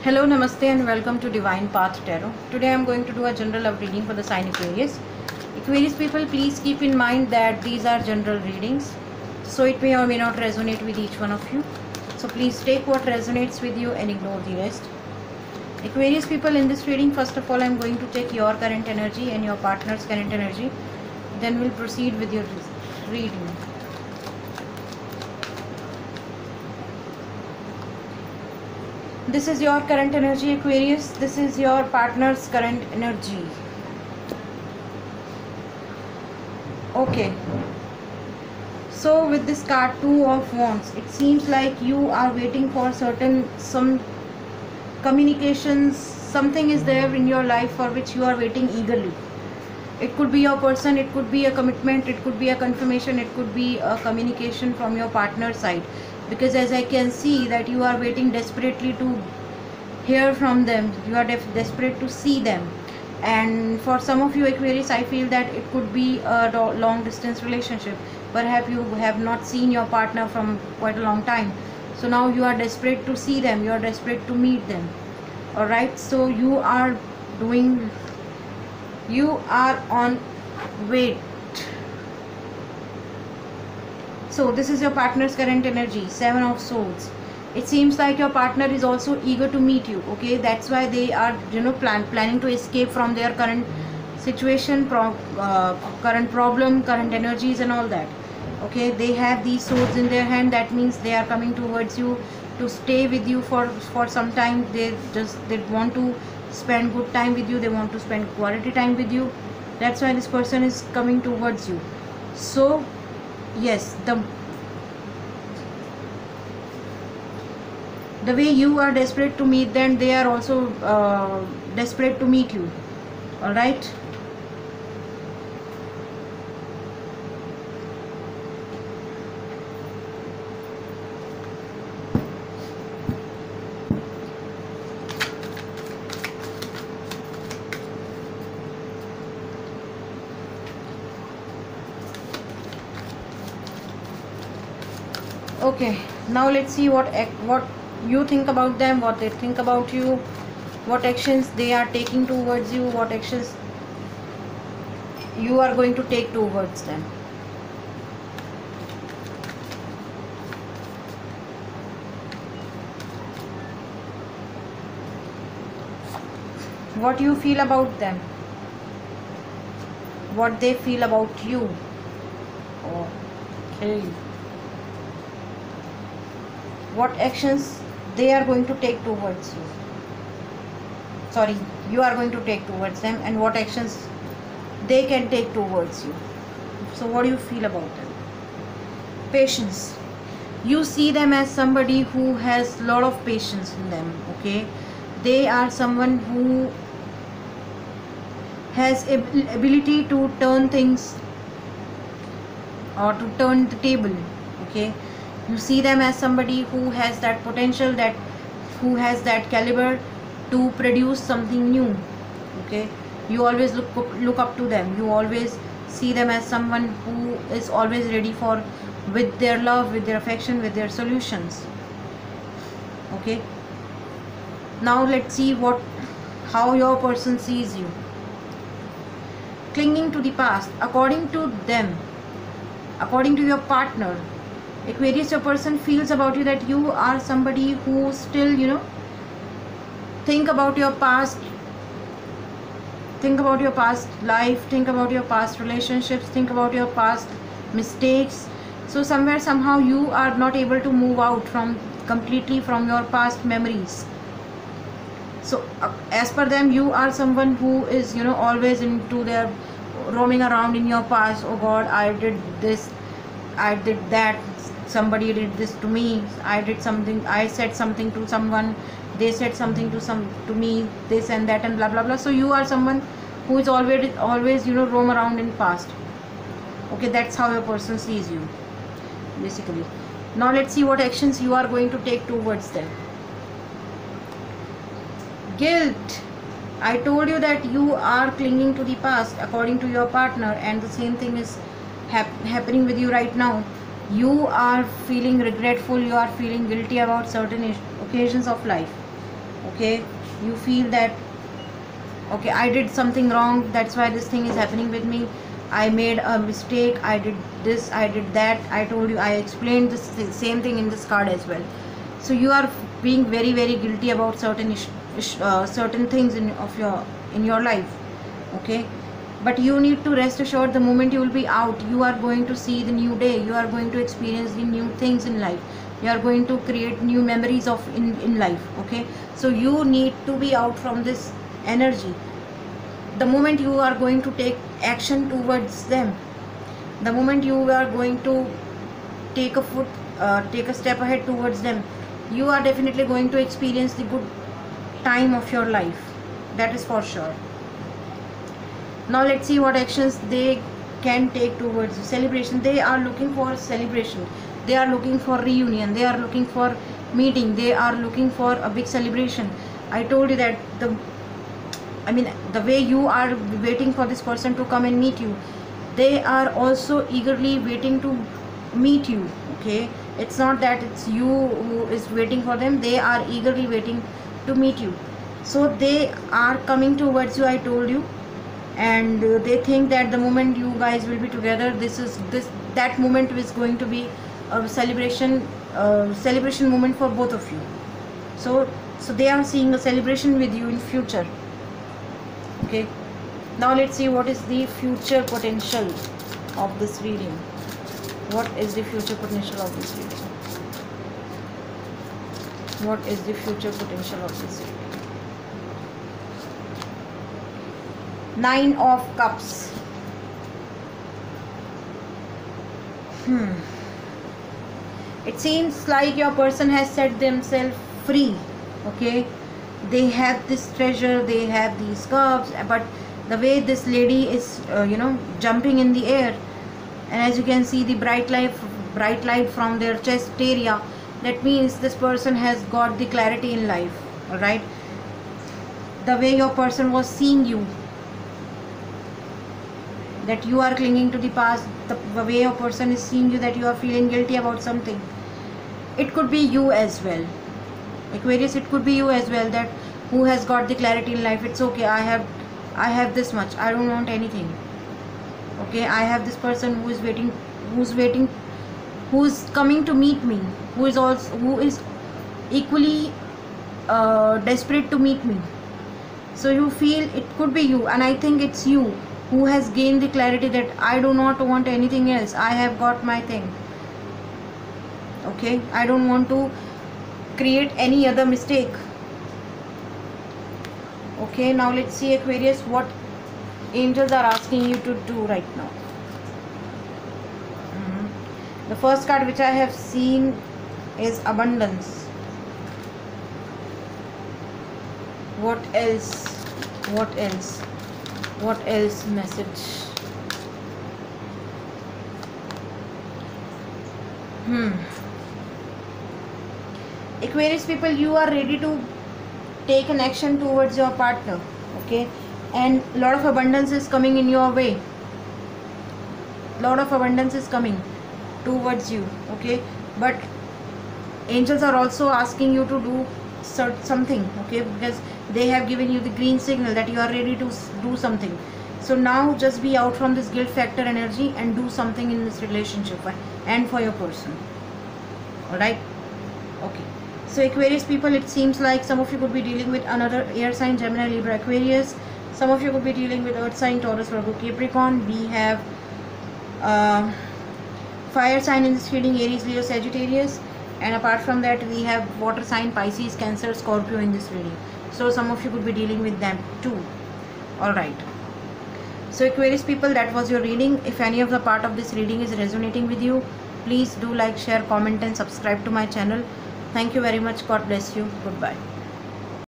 Hello, Namaste and welcome to Divine Path Tarot. Today I am going to do a general love reading for the sign Aquarius. Aquarius people, please keep in mind that these are general readings. So it may or may not resonate with each one of you. So please take what resonates with you and ignore the rest. Aquarius people, in this reading, first of all I am going to take your current energy and your partner's current energy. Then we'll proceed with your reading. This is your current energy, Aquarius. This is your partner's current energy. Okay. So with this card, Two of Wands, it seems like you are waiting for some communications. Something is there in your life for which you are waiting eagerly. It could be your person, it could be a commitment, it could be a confirmation, it could be a communication from your partner's side. Because as I can see that you are waiting desperately to hear from them, you are desperate to see them. And for some of you Aquarius, I feel that it could be a long distance relationship. Perhaps you have not seen your partner from quite a long time. So now you are desperate to see them, you are desperate to meet them. Alright, so you are on wait. So this is your partner's current energy, Seven of Swords. It seems like your partner is also eager to meet you. Okay, that's why they are planning to escape from their current situation, current problem, current energies and all that. Okay, they have these swords in their hand. That means they are coming towards you to stay with you for some time. They want to spend good time with you, they want to spend quality time with you. That's why this person is coming towards you. So yes, the way you are desperate to meet them, they are also desperate to meet you. All right. Okay, now let's see what you think about them, what they think about you, what actions they are taking towards you, what actions you are going to take towards them. What you feel about them, what they feel about you. Okay. What actions they are going to take towards you. Sorry, you are going to take towards them, and what actions they can take towards you. So what do you feel about them? Patience. You see them as somebody who has a lot of patience in them. Okay, they are someone who has ability to turn things or to turn the table. Okay, you see them as somebody who has that potential, who has that caliber to produce something new. Okay, you always look up to them. You always see them as someone who is always ready with their love, with their affection, with their solutions. Okay, now let's see how your person sees you. Clinging to the past. According to them, according to your partner, Aquarius, your person feels about you that you are somebody who still, think about your past life, think about your past relationships, think about your past mistakes. So somewhere, somehow, you are not able to move out completely from your past memories. So as per them, you are someone who is, always into their roaming around in your past. Oh God, I did this, I did that, somebody did this to me, I did something, I said something to someone, they said something to me, this and that and blah blah blah. So you are someone who is always roam around in past. Okay, that's how your person sees you basically. Now let's see what actions you are going to take towards them. Guilt. I told you that you are clinging to the past according to your partner, and the same thing is happening with you right now. You are feeling regretful, you are feeling guilty about certain occasions of life. Okay, you feel that, okay, I did something wrong, that's why this thing is happening with me. I made a mistake, I did this, I did that, I told you, I explained this same thing in this card as well. So you are being very very guilty about certain certain things in your life. Okay, but you need to rest assured, the moment you will be out, you are going to see the new day, you are going to experience the new things in life, you are going to create new memories of in life. Okay, so you need to be out from this energy. The moment you are going to take action towards them, the moment you are going to take a step ahead towards them, you are definitely going to experience the good time of your life, that is for sure. Now let's see what actions they can take towards celebration. They are looking for celebration, they are looking for reunion, they are looking for meeting, they are looking for a big celebration. I told you that the way you are waiting for this person to come and meet you, they are also eagerly waiting to meet you. Okay, it's not that it's you who is waiting for them, they are eagerly waiting to meet you. So they are coming towards you, I told you, and they think that the moment you guys will be together, that moment is going to be a celebration moment for both of you. So they are seeing a celebration with you in future. Okay, now let's see what is the future potential of this reading. What is the future potential of this reading? What is the future potential of this reading? 9 of Cups. It seems like your person has set themselves free. Okay, they have this treasure, they have these cups, but the way this lady is jumping in the air, and as you can see the bright light from their chest area, that means this person has got the clarity in life. All right, the way your person was seeing you, that you are clinging to the past, the way your person is seeing you, that you are feeling guilty about something. It could be you as well, Aquarius, it could be you as well, that who has got the clarity in life. It's okay, I have this much, I don't want anything. Okay, I have this person who is waiting, who is coming to meet me, who is equally desperate to meet me. So you feel it could be you, and I think it's you who has gained the clarity that I do not want anything else, I have got my thing. Okay, I don't want to create any other mistake. Okay, now let's see, Aquarius, what angels are asking you to do right now. The first card which I have seen is abundance. What else? What else? What else message? Aquarius people, you are ready to take an action towards your partner. Okay, and a lot of abundance is coming in your way. Lot of abundance is coming towards you. Okay, but angels are also asking you to do something. Okay, because they have given you the green signal that you are ready to do something. So now just be out from this guilt factor energy and do something in this relationship and for your person. Alright, okay. So Aquarius people, it seems like some of you could be dealing with another air sign, Gemini, Libra, Aquarius. Some of you could be dealing with earth sign, Taurus, Virgo, Capricorn. We have fire sign in this reading, Aries, Leo, Sagittarius. And apart from that, we have water sign, Pisces, Cancer, Scorpio in this reading. So some of you could be dealing with them too. Alright. So Aquarius people, that was your reading. If any of the part of this reading is resonating with you, please do like, share, comment and subscribe to my channel. Thank you very much. God bless you. Goodbye.